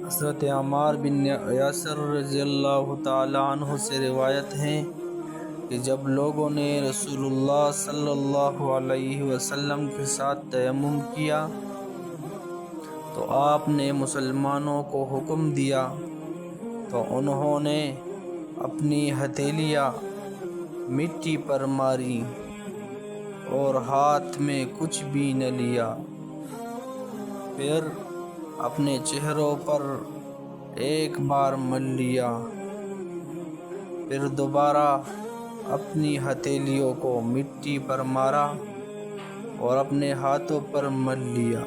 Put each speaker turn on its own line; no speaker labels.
حضرت عمار بن یاسر رضی اللہ تعالیٰ عنہ سے روایت ہے کہ جب لوگوں نے رسول اللہ صلی اللہ علیہ وسلم کے ساتھ تیمم کیا تو آپ نے مسلمانوں کو حکم دیا تو انہوں نے اپنی ہتھیلیاں مٹی پر ماری اور ہاتھ میں کچھ بھی نہ لیا، پھر اپنے چہروں پر ایک بار مل لیا، پھر دوبارہ اپنی ہتھیلیوں کو مٹی پر مارا اور اپنے ہاتھوں پر مل لیا۔